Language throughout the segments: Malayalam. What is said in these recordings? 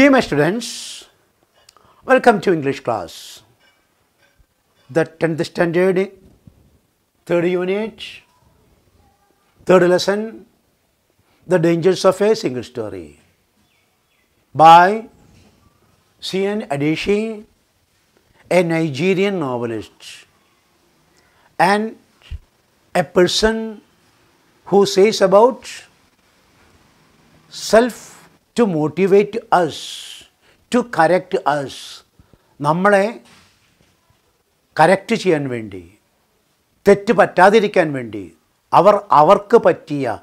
Dear my students, welcome to English class. The 10th standard, 3rd unit, 3rd lesson, The Dangers of a Single Story by C.N. Adichie, a Nigerian novelist and a person who says about self to motivate us, to correct us, നമ്മളെ കറക്റ്റ് ചെയ്യാൻ വേണ്ടി, തെറ്റ് പറ്റാതിരിക്കാൻ വേണ്ടി അവർക്ക് പറ്റിയ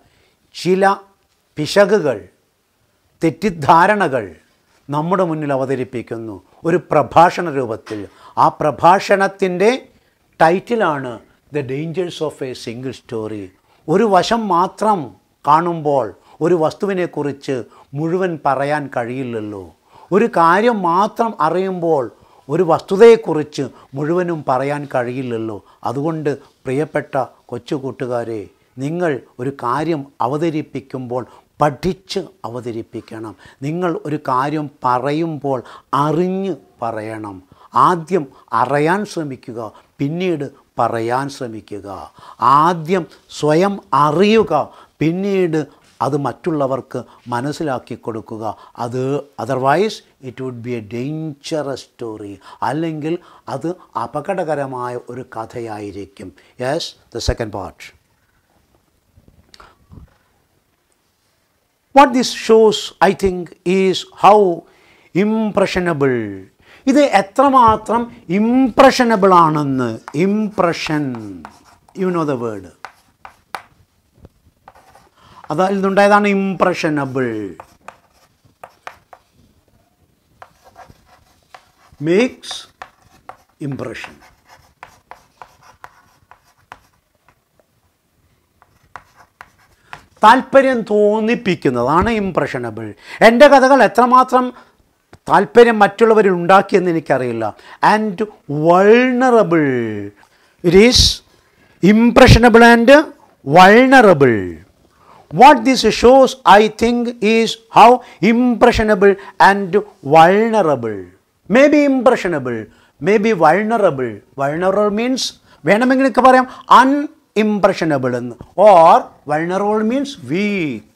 ചില പിശകുകൾ, തെറ്റിദ്ധാരണകൾ നമ്മുടെ മുന്നിൽ അവതരിപ്പിക്കുന്നു ഒരു പ്രഭാഷണ രൂപത്തിൽ. ആ പ്രഭാഷണത്തിൻ്റെ ടൈറ്റിലാണ് the dangers of a single story. ഒരു വശം മാത്രം കാണുമ്പോൾ ഒരു വസ്തുവിനെക്കുറിച്ച് മുഴുവൻ പറയാൻ കഴിയില്ലല്ലോ. ഒരു കാര്യം മാത്രം അറിയുമ്പോൾ ഒരു വസ്തുതയെക്കുറിച്ച് മുഴുവനും പറയാൻ കഴിയില്ലല്ലോ. അതുകൊണ്ട് പ്രിയപ്പെട്ട കൊച്ചു കൂട്ടുകാരെ, നിങ്ങൾ ഒരു കാര്യം അവതരിപ്പിക്കുമ്പോൾ പഠിച്ച് അവതരിപ്പിക്കണം. നിങ്ങൾ ഒരു കാര്യം പറയുമ്പോൾ അറിഞ്ഞ് പറയണം. ആദ്യം അറിയാൻ ശ്രമിക്കുക, പിന്നീട് പറയാൻ ശ്രമിക്കുക. ആദ്യം സ്വയം അറിയുക, പിന്നീട് അത് മറ്റുള്ളവർക്ക് മനസ്സിലാക്കി കൊടുക്കുക. Otherwise it would be a dangerous story. അല്ലെങ്കിൽ അത് അപകടകരമായ ഒരു കഥയായിരിക്കും. Yes, the second part. What this shows, I think, is how impressionable. ഇത് എത്രമാത്രം ഇംപ്രഷനബിൾ ആണെന്ന്. Impression, you know the word. അതിൽ നിന്നുണ്ടായതാണ് ഇംപ്രഷനബിൾ. Makes impression. താല്പര്യം തോന്നിപ്പിക്കുന്നതാണ് ഇംപ്രഷനബിൾ. എൻ്റെ കഥകൾ എത്രമാത്രം താല്പര്യം മറ്റുള്ളവരിൽ ഉണ്ടാക്കിയെന്ന് എനിക്കറിയില്ല. And vulnerable. It is impressionable and vulnerable. What this shows, I think, is how impressionable and vulnerable. Maybe impressionable, maybe vulnerable. Vulnerable means, വേണമെങ്കിലൊക്കെ പറയാം unimpressionable എന്ന്. Or vulnerable means weak.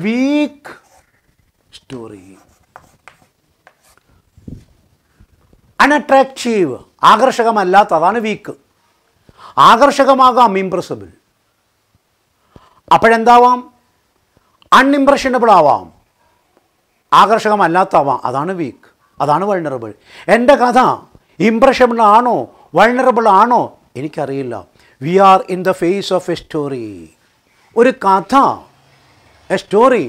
Weak story. Unattractive, ആകർഷകമല്ലാത്തതാണ് വീക്ക്. ആകർഷകമാകാം ഇംപ്രസിബിൾ. അപ്പോഴെന്താവാം? അൺഇംപ്രഷനബിൾ ആവാം, ആകർഷകമല്ലാത്താവാം. അതാണ് വീക്ക്, അതാണ് വൾണറബിൾ. എൻ്റെ കഥ ഇംപ്രഷനബിൾ ആണോ വൾണറബിൾ ആണോ എനിക്കറിയില്ല. We are in the face of a story. ഒരു കഥ, a story,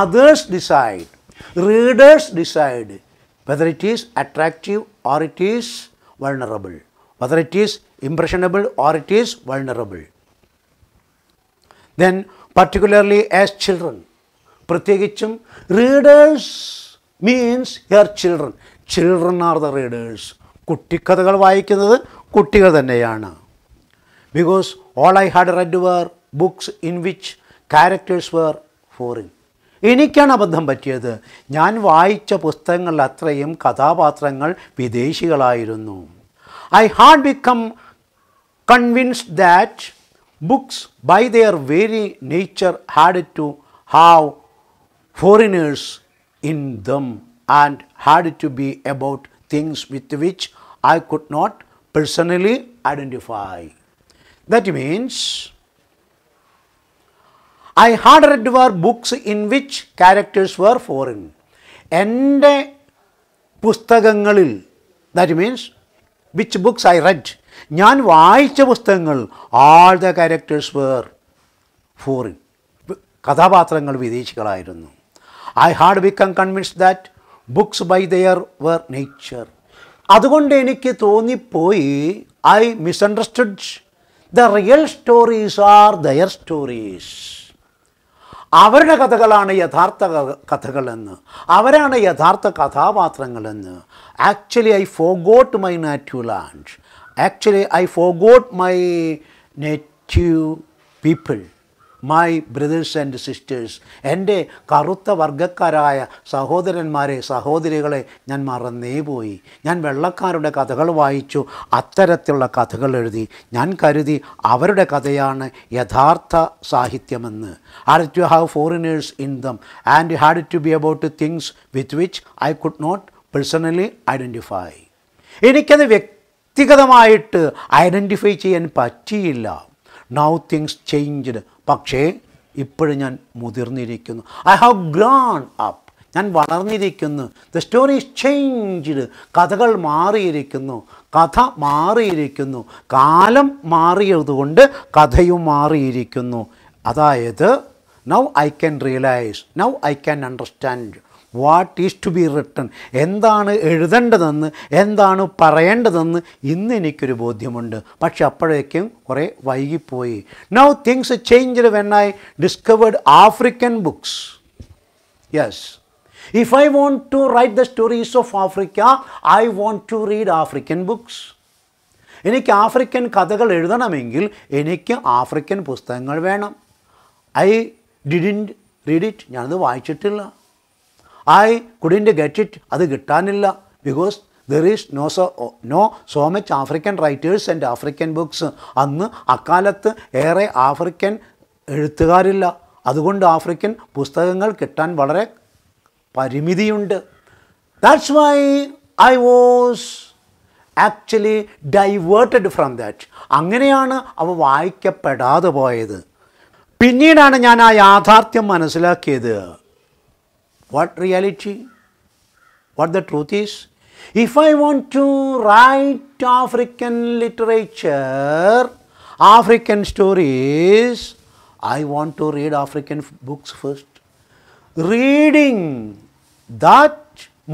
authors decide, readers decide whether it is attractive or it is vulnerable, whether it is impressionable or it is vulnerable. Then particularly as children, പ്രത്യേകിച്ചും readers means your children. Children are the readers. കുട്ടിക്കഥകൾ വായിക്കുന്നത് കുട്ടികൾ തന്നെയാണ്. Because all I had read were books in which characters were foreign. എനിക്കാണ് അബദ്ധം പറ്റിയത്. ഞാൻ വായിച്ച പുസ്തകങ്ങളിൽ അത്രയും കഥാപാത്രങ്ങൾ വിദേശികളായിരുന്നു. I had become convinced that books by their very nature had to have foreigners in them and had to be about things with which I could not personally identify. That means I had read books in which characters were foreign. എൻ്റെ പുസ്തകങ്ങളിൽ, that means which books I read, ഞാൻ വായിച്ച പുസ്തകങ്ങൾ, all the characters were foreign. കഥാപാത്രങ്ങൾ വിദേശികളായിരുന്നു. I had become convinced that books by their were nature. അതുകൊണ്ട് എനിക്ക് തോന്നിപ്പോയി, I misunderstood the real stories are their stories. അവരുടെ കഥകളാണ് യഥാർത്ഥ കഥകളെന്ന്, അവരാണ് യഥാർത്ഥ കഥാപാത്രങ്ങളെന്ന്. Actually I forgot my native land. Actually I forgot my native people, my brothers and sisters, എൻ്റെ കറുത്ത വർഗ്ഗക്കാരായ സഹോദരന്മാരെ സഹോദരികളെ ഞാൻ മറന്നേ പോയി. ഞാൻ വെള്ളക്കാരുടെ കഥകൾ വായിച്ചു, അത്തരത്തിലുള്ള കഥകൾ എഴുതി. ഞാൻ കരുതി അവരുടെ കഥയാണ് യഥാർത്ഥ സാഹിത്യമെന്ന്. Had to have foreigners in them and had to be about things with which I could not personally identify. എനിക്കത് വ്യക്തിഗതമായിട്ട് ഐഡൻറ്റിഫൈ ചെയ്യാൻ പറ്റിയില്ല. Now things changed. പക്ഷേ ഇപ്പോഴും ഞാൻ മുതിർന്നിരിക്കുന്നു. I have grown up. ഞാൻ വളർന്നിരിക്കുന്നു. The story is changed. കഥകൾ മാറിയിരിക്കുന്നു, കഥ മാറിയിരിക്കുന്നു, കാലം മാറിയതുകൊണ്ട് കഥയും മാറിയിരിക്കുന്നു. അതായത് now I can realize, now I can understand what is to be written. എന്താണ് എഴുതേണ്ടതെന്ന്, എന്താണ് പറയേണ്ടതെന്ന് ഇന്ന് എനിക്കൊരു ബോധ്യമുണ്ട്. പക്ഷെ അപ്പോഴേക്കും കുറേ വൈകിപ്പോയി. Now things changed when I discovered African books. Yes, if I want to write the stories of Africa, I want to read African books. എനിക്ക് ആഫ്രിക്കൻ കഥകൾ എഴുതണമെങ്കിൽ എനിക്ക് ആഫ്രിക്കൻ പുസ്തകങ്ങൾ വേണം. I didn't read it. ഞാനത് വായിച്ചിട്ടില്ല. I couldn't get it. അത് കിട്ടാനില്ല. Because there is no so much African writers and African books. അന്ന് അക്കാലത്ത് ഏറെ ആഫ്രിക്കൻ എഴുത്തുകാരില്ല. അതുകൊണ്ട് ആഫ്രിക്കൻ പുസ്തകങ്ങൾ കിട്ടാൻ വളരെ പരിമിതിയുണ്ട്. That's why I was actually diverted from that. അങ്ങനെയാണ് അവ വായിക്കപ്പെടാതെ പോയത്. പിന്നീടാണ് ഞാൻ ആ യാഥാർത്ഥ്യം മനസ്സിലാക്കിയത്. What reality? What the truth is? If I want to write African literature, African stories, I want to read African books first. Reading, that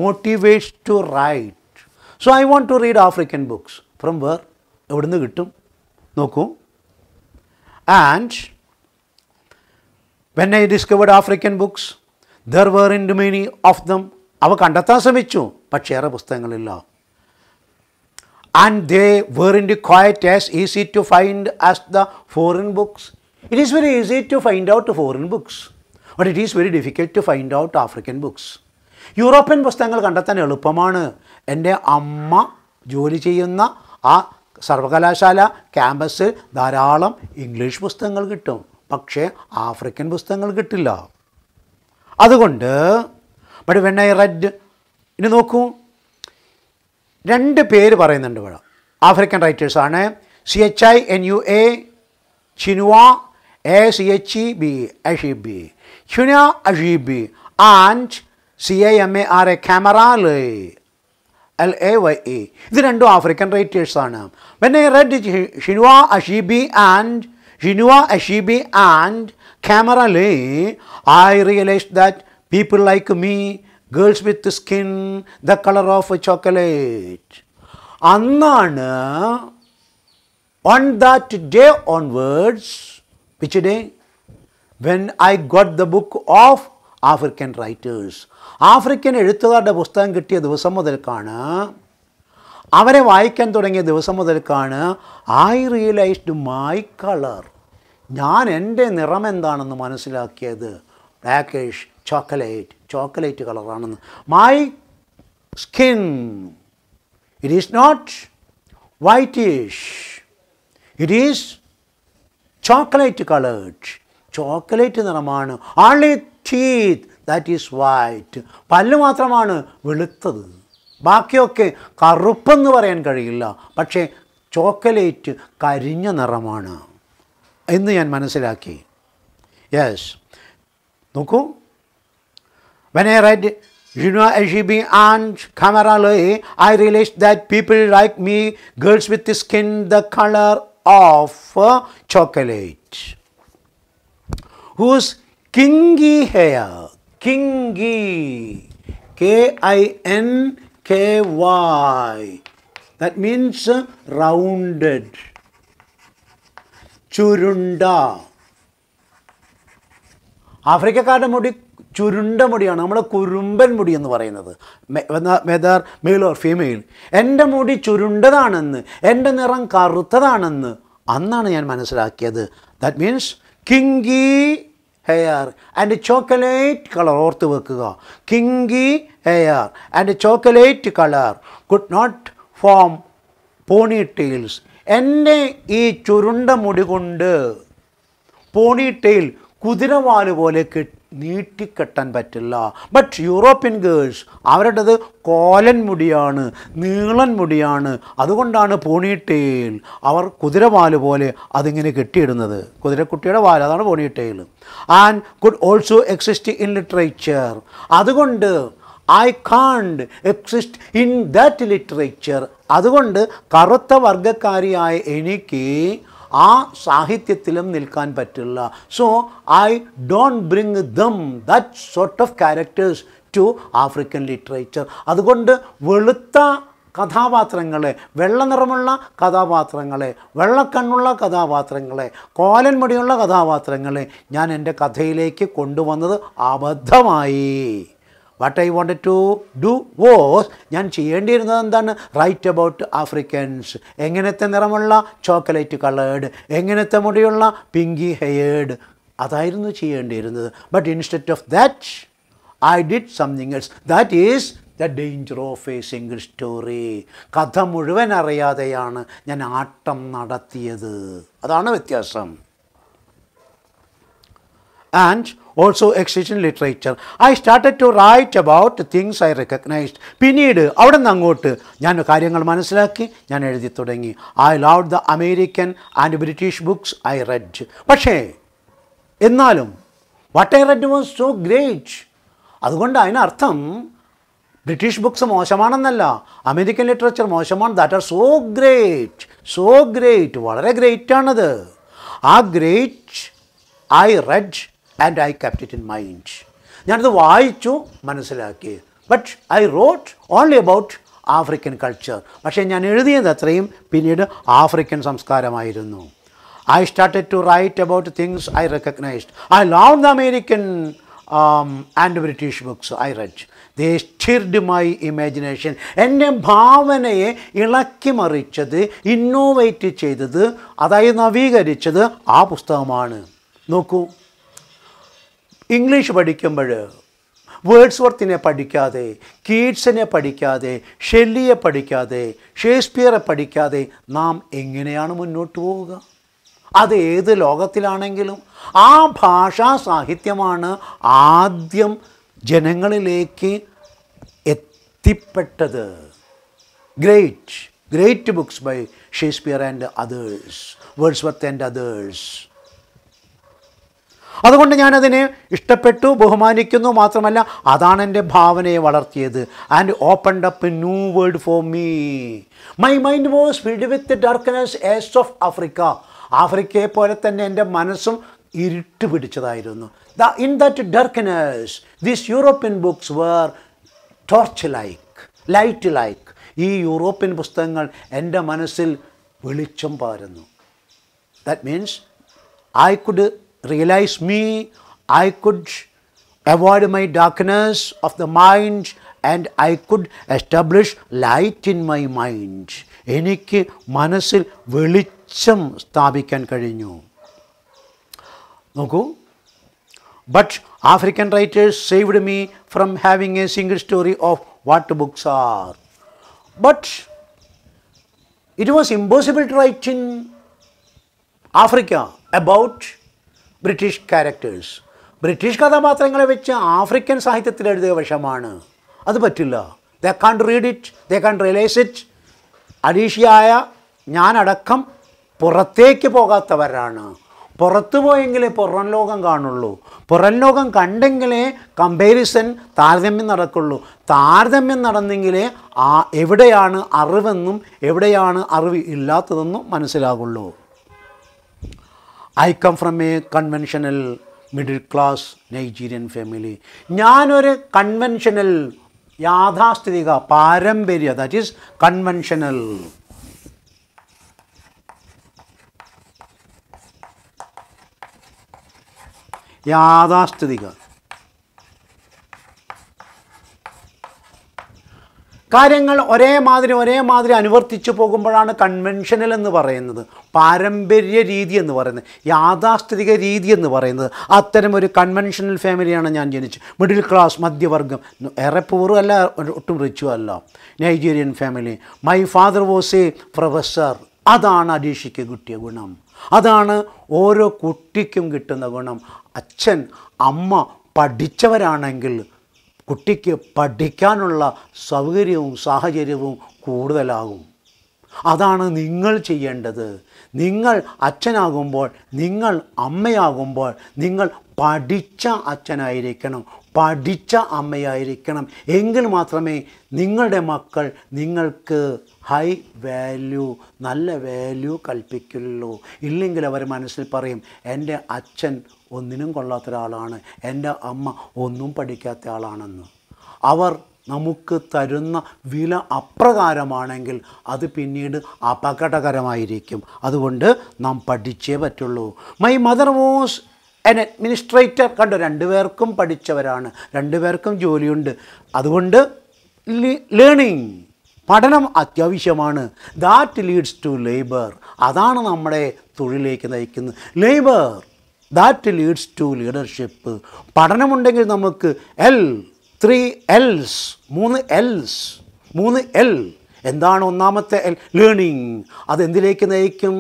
motivates to write. So I want to read African books. From where? എവിടുന്ന് കിട്ടും? നോക്കൂ. And when I discovered African books, there weren't many of them. അവ കണ്ടെത്താൻ ശ്രമിച്ചു, പക്ഷേ ഏറെ പുസ്തകങ്ങളില്ല. And they weren't quite as easy to find as the foreign books. It is very easy to find out foreign books, but it is very difficult to find out African books. European പുസ്തകങ്ങൾ കണ്ടെത്താൻ എളുപ്പമാണ്. എൻ്റെ അമ്മ ജോലി ചെയ്യുന്ന ആ സർവകലാശാല ക്യാമ്പസിൽ ധാരാളം ഇംഗ്ലീഷ് പുസ്തകങ്ങൾ കിട്ടും, പക്ഷേ ആഫ്രിക്കൻ പുസ്തകങ്ങൾ കിട്ടില്ല. അതുകൊണ്ട് ബട്ട് വെൻ ഐ റെഡ്, ഇനി നോക്കൂ, രണ്ട് പേര് പറയുന്നുണ്ട് ഇവിടെ. ആഫ്രിക്കൻ റൈറ്റേഴ്സാണ്. CHINUA Chinua, ACHEB Achebe, Chinua Achebe, and CAMARA Camara LAYE. ഇത് രണ്ടും ആഫ്രിക്കൻ റൈറ്റേഴ്സാണ്. When I read Chinua Achebe and Camera Lay, I realized that people like me, girls with skin the color of a chocolate. അന്നാണ്, on that day onwards, which day? When I got the book of African writers. African എഴുത്തുകാരുടെ പുസ്തകം കിട്ടിയ ദിവസം മുതൽക്കാണ്, അവരെ വായിക്കാൻ തുടങ്ങിയ ദിവസം മുതൽക്കാണ് I realized my color. ഞാൻ എൻ്റെ നിറം എന്താണെന്ന് മനസ്സിലാക്കിയത്. ബ്ലാക്കിഷ്, ചോക്ലേറ്റ് കളറാണെന്ന്. My skin, it is not whitish, it is chocolate coloured. Chocolate നിറമാണ്. Only teeth that is white. പല്ല് മാത്രമാണ് വെളുത്തത്, ബാക്കിയൊക്കെ കറുപ്പെന്ന് പറയാൻ കഴിയില്ല. പക്ഷേ ചോക്ലേറ്റ് കരിഞ്ഞ നിറമാണ് എന്ന് ഞാൻ മനസ്സിലാക്കി. യെസ്, നോക്കൂ. When I read Chinua Achebe and Camara Lay, I realized that people like me, girls with the skin the color of chocolate, whose kinky hair, kinky, KINKY, that means rounded, ചുരുണ്ട. ആഫ്രിക്കക്കാരുടെ മുടി ചുരുണ്ട മുടിയാണ്, നമ്മൾ കുറുമ്പൻ മുടി എന്ന് പറയുന്നത്, വെദർ മെയിൽ ഓർ ഫീമെയിൽ. എൻ്റെ മുടി ചുരുണ്ടതാണെന്ന്, എൻ്റെ നിറം കറുത്തതാണെന്ന് അന്നാണ് ഞാൻ മനസ്സിലാക്കിയത്. That means kinky hair and chocolate colour. ഓർത്ത് വെക്കുക, kinky hair and chocolate colour could not form pony tails. എൻ്റെ ഈ ചുരുണ്ട മുടി കൊണ്ട് പോണി ടെയിൽ കുതിരവാല് പോലെ നീട്ടിക്കെട്ടാൻ പറ്റില്ല. ബട്ട് യൂറോപ്യൻ ഗേൾസ് അവരുടേത് കോലൻ മുടിയാണ്, നീളൻ മുടിയാണ്. അതുകൊണ്ടാണ് പോണി ടെയിൽ. അവർ കുതിരവാല് പോലെ അതിങ്ങനെ കെട്ടിയിടുന്നത്. കുതിരക്കുട്ടിയുടെ വാല്, അതാണ് pony tail. And could also exist in literature. അതുകൊണ്ട് I can't exist in that literature. അതുകൊണ്ട് കറുത്ത വർഗക്കാരിയായ എനിക്ക് ആ സാഹിത്യത്തിലും നിൽക്കാൻ പറ്റില്ല. So I don't bring them that sort of characters to African literature. അതുകൊണ്ട് വെളുത്ത കഥാപാത്രങ്ങളെ, വെള്ള നിറമുള്ള കഥാപാത്രങ്ങളെ, വെള്ളക്കണ്ണുള്ള കഥാപാത്രങ്ങളെ, കോലൻ മുടിയുള്ള കഥാപാത്രങ്ങളെ ഞാൻ എൻ്റെ കഥയിലേക്ക് കൊണ്ടുവന്നത് അബദ്ധമായി. What I wanted to do was, ഞാൻ ചെയ്യേണ്ടിയിരുന്നത് എന്താണ്? Write about Africans. എങ്ങനത്തെ നിറമുള്ള? Chocolate coloured. എങ്ങനത്തെ മുടിയുള്ള? Kinky haired. അതായിരുന്നു ചെയ്യേണ്ടിയിരുന്നത്. But instead of that I did something else. That is the danger of a single story. കഥ മുഴുവൻ അറിയാതെയാണ് ഞാൻ ആട്ടം നടത്തിയത്. അതാണ് വ്യത്യാസം. And also exist in literature. I started to write about things I recognized. പിന്നീട് അവിടെ നിന്ന് അങ്ങോട്ട് ഞാൻ കാര്യങ്ങൾ മനസ്സിലാക്കി, ഞാൻ എഴുതി തുടങ്ങി. I loved the American and British books I read. പക്ഷേ എന്നാലും what I read was so great. അതുകൊണ്ട് അതിനർത്ഥം ബ്രിട്ടീഷ് ബുക്സ് മോശമാണെന്നല്ല, അമേരിക്കൻ ലിറ്ററേച്ചർ മോശമാണ്. That are so great, so great, വളരെ ഗ്രേറ്റാണത്. ആ great I read and I kept it in mind. ഞാനത് വായിച്ചു, മനസ്സിലാക്കി. But I wrote only about African culture. പക്ഷേ ഞാൻ എഴുതിയത് അത്രയും പിന്നീട് ആഫ്രിക്കൻ സംസ്കാരമായിരുന്നു. I started to write about things I recognised. I love the American and British books I read. They stirred my imagination. എൻ്റെ ഭാവനയെ ഇളക്കി മറിച്ചത്, ഇന്നോവേറ്റ് ചെയ്തത്, അതായത് നവീകരിച്ചത് ആ പുസ്തകമാണ്. നോക്കൂ, ഇംഗ്ലീഷ് പഠിക്കുമ്പോൾ വേർഡ്സ്വർത്തിനെ പഠിക്കാതെ, കീറ്റ്സിനെ പഠിക്കാതെ, ഷെല്ലിയെ പഠിക്കാതെ, ഷേക്സ്പിയറെ പഠിക്കാതെ നാം എങ്ങനെയാണ് മുന്നോട്ട് പോവുക? അത് ഏത് ലോകത്തിലാണെങ്കിലും ആ ഭാഷാ സാഹിത്യമാണ് ആദ്യം ജനങ്ങളിലേക്ക് എത്തിപ്പെട്ടത്. Great books by Shakespeare and others, Wordsworth and others. അതുകൊണ്ട് ഞാനതിനെ ഇഷ്ടപ്പെട്ടു, ബഹുമാനിക്കുന്നു. മാത്രമല്ല അതാണ് എൻ്റെ ഭാവനയെ വളർത്തിയത്. And opened up a new world for me. My mind was filled with darkness as of Africa. ആഫ്രിക്കയെ പോലെ തന്നെ എൻ്റെ മനസ്സും ഇരുട്ട് പിടിച്ചതായിരുന്നു. In that darkness these European books were torch like, light like. ഈ യൂറോപ്യൻ പുസ്തകങ്ങൾ എൻ്റെ മനസ്സിൽ വെളിച്ചം പാരുന്നു. That means I could realize me, I could avoid my darkness of the mind and I could establish light in my mind. എനിക്ക് മനസ്സിൽ വെളിച്ചം സ്ഥാപിക്കാൻ കഴിഞ്ഞു. നോക്കൂ, but African writers saved me from having a single story of what books are. But it was impossible to write in Africa about British characters. British കഥാപാത്രങ്ങളെ വെച്ച് ആഫ്രിക്കൻ സാഹിത്യത്തിൽ എഴുതിയ വശമാണ്. അത് പറ്റില്ല. ദേ കാണ്ട് റീഡ് ഇറ്റ്, ദേ കാണ്ട് റിയലൈസ് ഇറ്റ്. അഡീഷിയായ ഞാനടക്കം പുറത്തേക്ക് പോകാത്തവരാണ്. പുറത്തു പോയെങ്കിലേ പുറം ലോകം കാണുള്ളൂ. പുറം ലോകം കണ്ടെങ്കിലേ കമ്പാരിസൺ, താരതമ്യം നടക്കുള്ളൂ. താരതമ്യം നടന്നെങ്കിലേ എവിടെയാണ് അറിവെന്നും എവിടെയാണ് അറിവ് ഇല്ലാത്തതെന്നും മനസ്സിലാകുള്ളൂ. I come from a conventional middle class Nigerian family. ഞാനൊരു കൺവെൻഷനൽ, യാഥാസ്ഥിതിക, പാരമ്പര്യ, ദാറ്റ് ഈസ് കൺവെൻഷനൽ. യാഥാസ്ഥിതിക. കാര്യങ്ങൾ ഒരേമാതിരി അനുവർത്തിച്ചു പോകുമ്പോഴാണ് കൺവെൻഷനൽ എന്ന് പറയുന്നത്, പാരമ്പര്യ രീതി എന്ന് പറയുന്നത്, യാഥാസ്ഥിതിക രീതി എന്ന് പറയുന്നത്. അത്തരം ഒരു കൺവെൻഷനൽ ഫാമിലിയാണ് ഞാൻ ജനിച്ചത്. മിഡിൽ ക്ലാസ്, മധ്യവർഗം, ഏറെ പൂറും അല്ല, ഒട്ടും റിച്ചും അല്ല. Nigerian family. My father was a professor. അതാണ് അഡീഷയ്ക്ക് കിട്ടിയ ഗുണം, അതാണ് ഓരോ കുട്ടിക്കും കിട്ടുന്ന ഗുണം. അച്ഛൻ അമ്മ പഠിച്ചവരാണെങ്കിൽ കുട്ടിക്ക് പഠിക്കാനുള്ള സൗകര്യവും സാഹചര്യവും കൂടുതലാകും. അതാണ് നിങ്ങൾ ചെയ്യേണ്ടത്. നിങ്ങൾ അച്ഛനാകുമ്പോൾ, നിങ്ങൾ അമ്മയാകുമ്പോൾ നിങ്ങൾ പഠിച്ച അച്ഛനായിരിക്കണം, പഠിച്ച അമ്മയായിരിക്കണം. എങ്കിൽ മാത്രമേ നിങ്ങളുടെ മക്കൾ നിങ്ങൾക്ക് ഹൈ വാല്യൂ, നല്ല വാല്യൂ കൽപ്പിക്കുള്ളൂ. ഇല്ലെങ്കിൽ അവർ മനസ്സിൽ പറയും, എൻ്റെ അച്ഛൻ ഒന്നിനും കൊള്ളാത്ത ഒരാളാണ്, എൻ്റെ അമ്മ ഒന്നും പഠിക്കാത്ത ആളാണെന്ന്. അവർ നമുക്ക് തരുന്ന വില അപ്രകാരമാണെങ്കിൽ അത് പിന്നീട് അപകടകരമായിരിക്കും. അതുകൊണ്ട് നാം പഠിച്ചേ പറ്റുള്ളൂ. My mother was an administrator. കണ്ടു, രണ്ടുപേർക്കും പഠിച്ചവരാണ്, രണ്ടുപേർക്കും ജോലിയുണ്ട്. അതുകൊണ്ട് ലേണിംഗ്, പഠനം അത്യാവശ്യമാണ്. That leads to labour. അതാണ് നമ്മളെ തൊഴിലേക്ക് നയിക്കുന്നത്. Labour, that leads to leadership. പഠനമുണ്ടെങ്കിൽ നമുക്ക് L, 3 L. എന്താണ് ഒന്നാമത്തെ L? ലേണിംഗ്. അതെന്തിലേക്ക് നയിക്കും?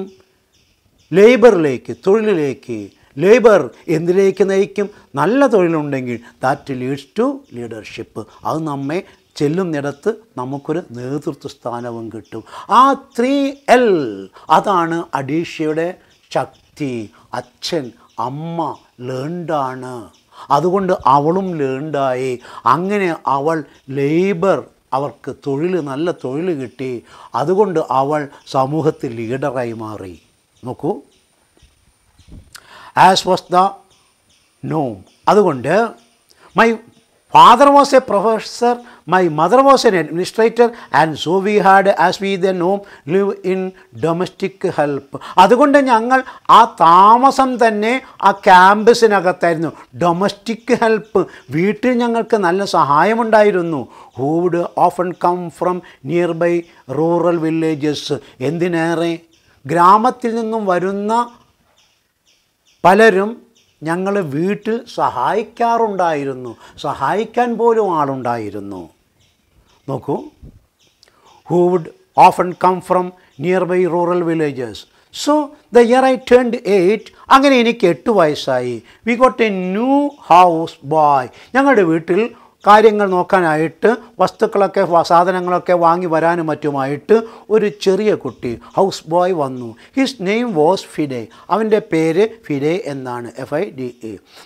ലേബറിലേക്ക്, തൊഴിലിലേക്ക്. ലേബർ എന്തിലേക്ക് നയിക്കും? നല്ല തൊഴിലുണ്ടെങ്കിൽ ദാറ്റ് ലീഡ്സ് ടു ലീഡർഷിപ്പ്. അത് നമ്മെ ചെല്ലുന്നിടത്ത് നമുക്കൊരു നേതൃത്വ സ്ഥാനവും കിട്ടും. ആ 3L, അതാണ് അഡീഷയുടെ ശക്തി. അച്ഛൻ അമ്മ ലേൺഡാണ്, അതുകൊണ്ട് അവളും ലേൺഡായി. അങ്ങനെ അവൾ ലേബർ, അവർക്ക് തൊഴിൽ, നല്ല തൊഴിൽ കിട്ടി. അതുകൊണ്ട് അവൾ സമൂഹത്തിൽ ലീഡറായി മാറി. നോക്കൂ, ആസ് വാസ് ദ നോം. അതുകൊണ്ട് my father was a professor, my mother was an administrator, and so we had, as we the നോം, ലിവ് ഇൻ ഡൊമസ്റ്റിക് ഹെൽപ്പ്. അതുകൊണ്ട് ഞങ്ങൾ ആ താമസം തന്നെ ആ ക്യാമ്പസിനകത്തായിരുന്നു. ഡൊമസ്റ്റിക് ഹെൽപ്പ്, വീട്ടിൽ ഞങ്ങൾക്ക് നല്ല സഹായമുണ്ടായിരുന്നു. Who would often come from near by rural villages. എന്തിനേറെ, ഗ്രാമത്തിൽ നിന്നും വരുന്ന പലരും ഞങ്ങൾ വീട്ടിൽ സഹായിക്കാറുണ്ടായിരുന്നു, സഹായിക്കാൻ പോലും ആളുണ്ടായിരുന്നു. നോക്കൂ, who would often come from near by rural villages. So the year I turned 8, അങ്ങനെ എനിക്ക് 8 വയസ്സായി. We got a new house boy. ഞങ്ങളുടെ വീട്ടിൽ കാര്യങ്ങൾ നോക്കാനായിട്ട്, വസ്തുക്കളൊക്കെ, സാധനങ്ങളൊക്കെ വാങ്ങി വരാനും മറ്റുമായിട്ട് ഒരു ചെറിയ കുട്ടി, ഹൗസ് ബോയ് വന്നു. His name was FIDE. അവൻ്റെ പേര് ഫിഡെ എന്നാണ്, FIDE.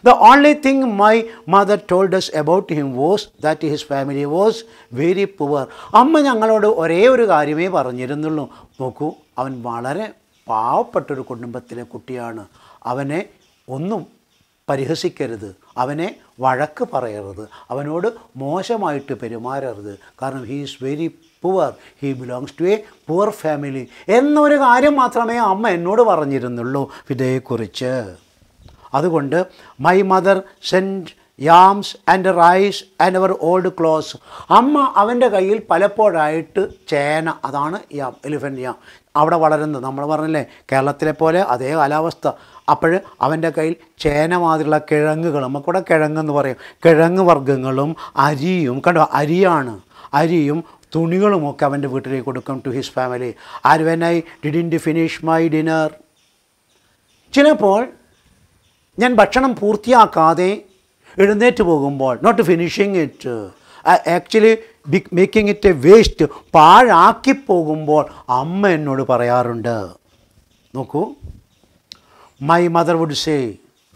The only thing my mother told us about him was that his family was very poor. അമ്മ ഞങ്ങളോട് ഒരേ ഒരു കാര്യമേ പറഞ്ഞിരുന്നുള്ളൂ. നോക്കൂ, അവൻ വളരെ പാവപ്പെട്ടൊരു കുടുംബത്തിലെ കുട്ടിയാണ്. അവനെ ഒന്നും പരിഹസിക്കരുത്, അവനെ വഴക്ക് പറയരുത്, അവനോട് മോശമായിട്ട് പെരുമാറരുത്. കാരണം he is very poor, he belongs to a poor family എന്നൊരു കാര്യം മാത്രമേ അമ്മ എന്നോട് പറഞ്ഞിരുന്നുള്ളൂ ഫിദയെക്കുറിച്ച്. അതുകൊണ്ട് my mother send yams and rice and our old clothes. അമ്മ അവൻ്റെ കയ്യിൽ പലപ്പോഴായിട്ട് ചേന, അതാണ് യാം, എലിഫൻ്റ് യാം, അവിടെ വളരുന്നത്. നമ്മൾ പറഞ്ഞില്ലേ, കേരളത്തിലെ പോലെ അതേ കാലാവസ്ഥ. അപ്പോൾ അവൻ്റെ കയ്യിൽ ചേന മാതിരിയുള്ള കിഴങ്ങുകൾ, നമുക്കിവിടെ കിഴങ്ങെന്ന് പറയും, കിഴങ്ങ് വർഗ്ഗങ്ങളും അരിയും, കണ്ടോ, അരിയും തുണികളുമൊക്കെ അവൻ്റെ വീട്ടിലേക്ക് കൊടുക്കും, to his family. And when I didn't finish my dinner, ചിലപ്പോൾ ഞാൻ ഭക്ഷണം പൂർത്തിയാക്കാതെ എഴുന്നേറ്റ് പോകുമ്പോൾ, not finishing it, actually making it a waste, പാഴാക്കി പോകുമ്പോൾ അമ്മ എന്നോട് പറയാറുണ്ട്. നോക്കൂ, my mother would say,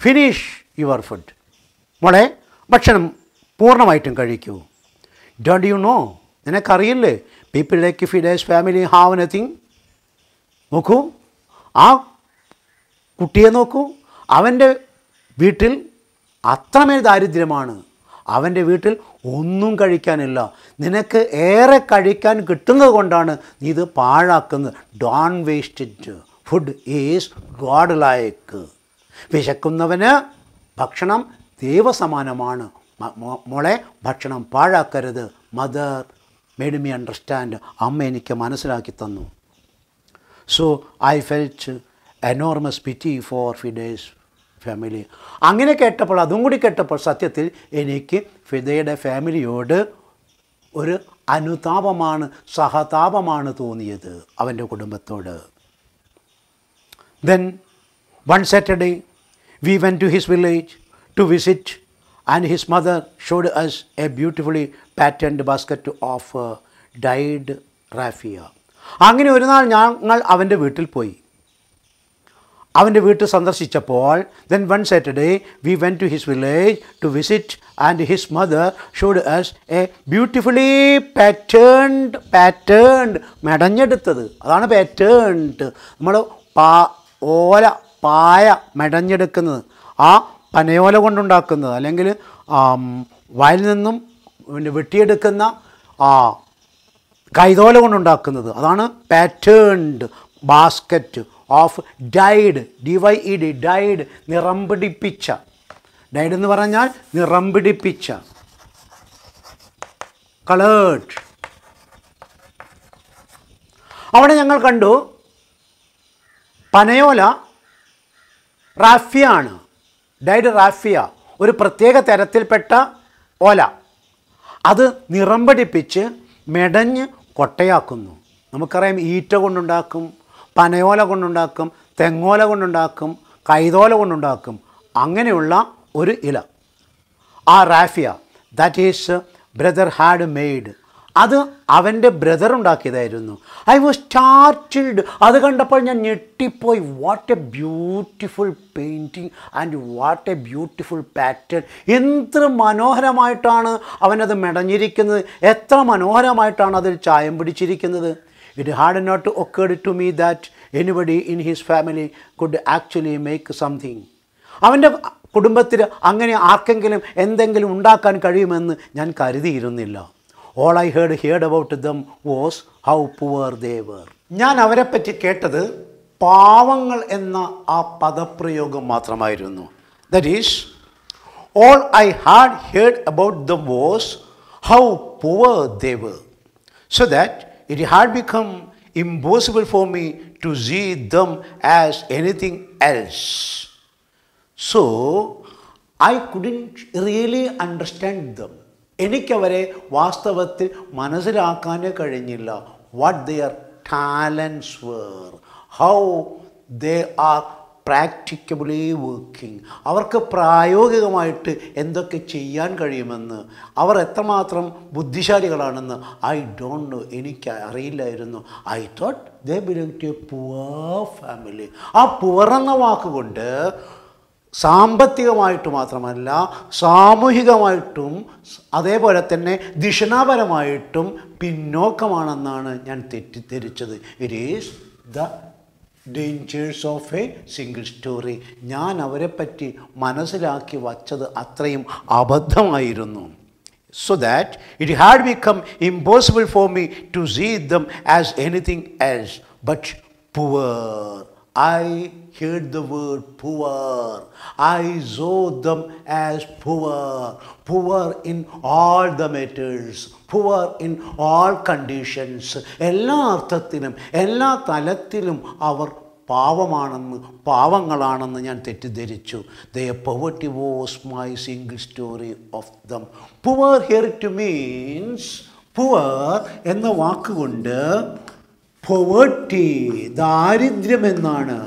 finish your food. മോളെ, ഭക്ഷണം പൂർണ്ണമായിട്ടും കഴിക്കൂ. ഡോണ്ട് യു നോ, നിനക്കറിയില്ലേ, people like Fide's family have nothing. നോക്കൂ, ആ കുട്ടിയെ നോക്കൂ, അവൻ്റെ വീട്ടിൽ അത്രമേൽ ദാരിദ്ര്യമാണ്, അവൻ്റെ വീട്ടിൽ ഒന്നും കഴിക്കാനില്ല. നിനക്ക് ഏറെ കഴിക്കാൻ കിട്ടുന്നത് കൊണ്ടാണ് നീ ഇത് പാഴാക്കുന്നത്. Don't waste it, food is god like. വിശക്കുന്നവന് ഭക്ഷണം ദൈവസമാനമാണ്. മോളെ, ഭക്ഷണം പാഴാക്കരുത്. Mother made me understand. അമ്മ എനിക്ക് മനസ്സിലാക്കി തന്നു. So I felt enormous pity for Fide's family. അങ്ങനെ കേട്ടപ്പോൾ, അതും കൂടി കേട്ടപ്പോൾ സത്യത്തിൽ എനിക്ക് ഫിദയുടെ ഫാമിലിയോട് ഒരു അനുതാപമാണ്, സഹതാപമാണ് തോന്നിയത്, അവൻ്റെ കുടുംബത്തോട്. Then one Saturday we went to his village to visit, and his mother showed us a beautifully patterned basket of dyed raffia. അങ്ങനെ ഒരു നാൾ ഞങ്ങൾ അവൻ്റെ വീട്ടിൽ പോയി. അവൻ്റെ വീട്ടിൽ സന്ദർശിച്ചപ്പോൾ then one Saturday we went to his village to visit, and his mother showed us a beautifully patterned മെടഞ്ഞെടുത്തത്, അതാണ് patterned. നമ്മൾ ഓല പായ മെടഞ്ഞെടുക്കുന്നത്, ആ പനയോല കൊണ്ടുണ്ടാക്കുന്നത്, അല്ലെങ്കിൽ വയലിൽ നിന്നും വെട്ടിയെടുക്കുന്ന കൈതോല കൊണ്ടുണ്ടാക്കുന്നത്, അതാണ് patterned basket of died, DYED, died, നിറം പിടിപ്പിച്ച. ഡൈഡ് എന്ന് പറഞ്ഞാൽ നിറം പിടിപ്പിച്ച, കളേർഡ്. അവിടെ ഞങ്ങൾ കണ്ടു പനയോല റാഫിയാണ്, ഡൈഡ് റാഫിയ, ഒരു പ്രത്യേക തരത്തിൽപ്പെട്ട ഓല. അത് നിറം പിടിപ്പിച്ച് മെടഞ്ഞ് കൊട്ടയാക്കുന്നു. നമുക്കറിയാം, ഈറ്റ കൊണ്ടുണ്ടാക്കും, പനയോല കൊണ്ടുണ്ടാക്കും, തെങ്ങോല കൊണ്ടുണ്ടാക്കും, കൈതോല കൊണ്ടുണ്ടാക്കും. അങ്ങനെയുള്ള ഒരു ഇല, ആ raffia, that is brother had made. അത് അവൻ്റെ ബ്രദർ ഉണ്ടാക്കിയതായിരുന്നു. I was startled. അത് കണ്ടപ്പോൾ ഞാൻ ഞെട്ടിപ്പോയി. What a beautiful painting and what a beautiful pattern. എത്ര മനോഹരമായിട്ടാണ് അവനത് മെടഞ്ഞിരിക്കുന്നത്, എത്ര മനോഹരമായിട്ടാണ് അതിൽ ചായം പിടിച്ചിരിക്കുന്നത്. It had not occurred to me that anybody in his family could actually make something. അവൻ്റെ കുടുംബത്തിൽ അങ്ങനെ ആർക്കെങ്കിലും എന്തെങ്കിലും ഉണ്ടാക്കാൻ കഴിയുമെന്ന് ഞാൻ കരുതിയിരുന്നില്ല. All I heard about them was how poor they were. ഞാൻ അവരെപ്പറ്റി കേട്ടത് പാവങ്ങൾ എന്ന ആ പദപ്രയോഗം മാത്രമായിരുന്നു. That is, all I had heard about them was how poor they were, so that it had become impossible for me to see them as anything else. So I couldn't really understand them. എനിക്കവരെ വാസ്തവത്തിൽ മനസ്സിലാക്കാനേ കഴിഞ്ഞില്ല. What their talents were, how they are practicably working. അവർക്ക് പ്രായോഗികമായിട്ട് എന്തൊക്കെ ചെയ്യാൻ കഴിയുമെന്ന്, അവർ എത്രമാത്രം ബുദ്ധിശാലികളാണെന്ന് ഐ ഡോണ്ട് നോ, എനിക്ക് അറിയില്ലായിരുന്നു. I thought they belong to a poor family. ആ പുവർ എന്ന വാക്കുകൊണ്ട് സാമ്പത്തികമായിട്ട് മാത്രമല്ല, സാമൂഹികമായിട്ടും അതേപോലെ തന്നെ ദിഷണാപരമായിട്ടും പിന്നോക്കമാണെന്നാണ് ഞാൻ തെറ്റിദ്ധരിച്ചത്. It is the dangers of a single story. ഞാൻ അവരെപ്പറ്റി മനസ്സിലാക്കി വച്ചത് അത്രയും അബദ്ധമായിരുന്നു. So that it had become impossible for me to see them as anything else but poor. I heard the word poor. I saw them as poor. Poor in all the matters. Poor in all conditions. എല്ലാ അർത്ഥത്തിലും എല്ലാ തലത്തിലും അവർ പാവമാണെന്ന്, പാവങ്ങളാണെന്ന് ഞാൻ തെറ്റിദ്ധരിച്ചു. Their poverty was my single story of them. Poor here to means, poor എന്ന വാക്കുകൊണ്ട് poverty, ദാരിദ്ര്യം എന്നാണ്.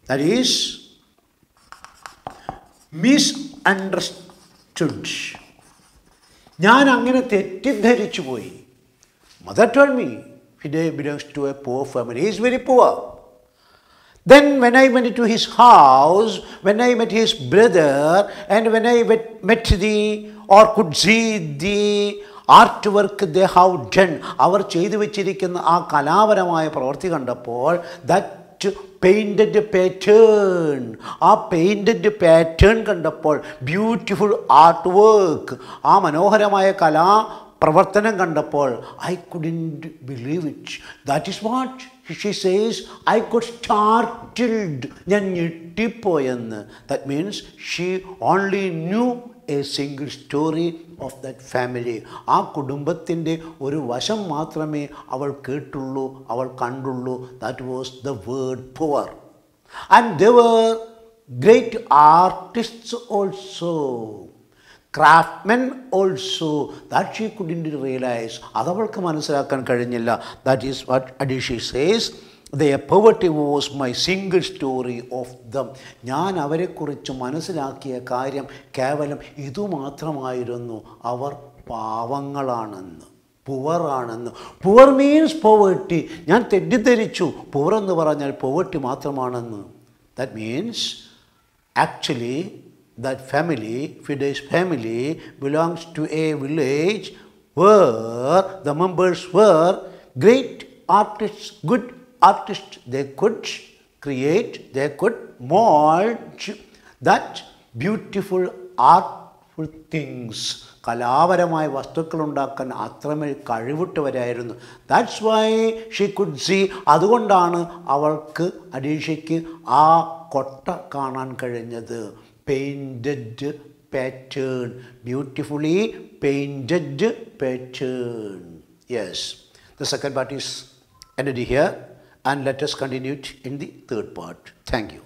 That is misunderstood. ഞാൻ അങ്ങനെ തെറ്റിദ്ധരിച്ചു പോയി. Mother told me Fide belongs to a poor family. He is very poor. Then when I went to his house, when I met his brother, and when I met the or could see the art work they have done, അവർ ചെയ്തു വെച്ചിരിക്കുന്ന ആ കലാപരമായ പ്രവൃത്തി കണ്ടപ്പോൾ, ദാറ്റ് പെയിൻറ്റഡ് പാറ്റേൺ, ആ പെയിൻറ്റഡ് പാറ്റേൺ കണ്ടപ്പോൾ, ബ്യൂട്ടിഫുൾ ആർട്ട് വർക്ക്, ആ മനോഹരമായ കലാപ്രവർത്തനം കണ്ടപ്പോൾ, I couldn't believe it. That is what she says, I could startled, ഞാൻ ഞെട്ടിപ്പോയെന്ന്. That means she only knew a single story of that family. ആ കുടുംബത്തിൻ്റെ ഒരു വശം മാത്രമേ അവൾ കേട്ടുള്ളൂ, അവൾ കണ്ടുള്ളൂ. That was the word poor. And they were great artists also, craftsmen also, that she couldn't realize. അതവൾക്ക് മനസ്സിലാക്കാൻ കഴിഞ്ഞില്ല. That is what Adishi says. Their poverty was my single story of them. ഞാൻ അവരെക്കുറിച്ച് മനസ്സിലാക്കിയ കാര്യം കേവലം ഇതുമാത്രമായിരുന്നു, അവർ പാവങ്ങളാണെന്ന്, പുവറാണെന്ന്. Poor means poverty. ഞാൻ തെറ്റിദ്ധരിച്ചു, പുവർ എന്ന് പറഞ്ഞാൽ പോവേർട്ടി മാത്രമാണെന്ന്. That means actually that family, Fides family, belongs to a village where the members were great artists, good artists. They could create, they could mold that beautiful artful things. കലാപരമായ വസ്തുക്കൾ ഉണ്ടാക്കാൻ അത്രമേൽ കഴിവുറ്റവരായിരുന്നു. That's why she could see. അതുകൊണ്ടാണ് അവൾക്ക്, അഡീഷയ്ക്ക് ആ കൊട്ട കാണാൻ കഴിഞ്ഞത്. Painted pattern, beautifully painted pattern. Yes, the second part is ended here, and let us continue it in the third part. Thank you.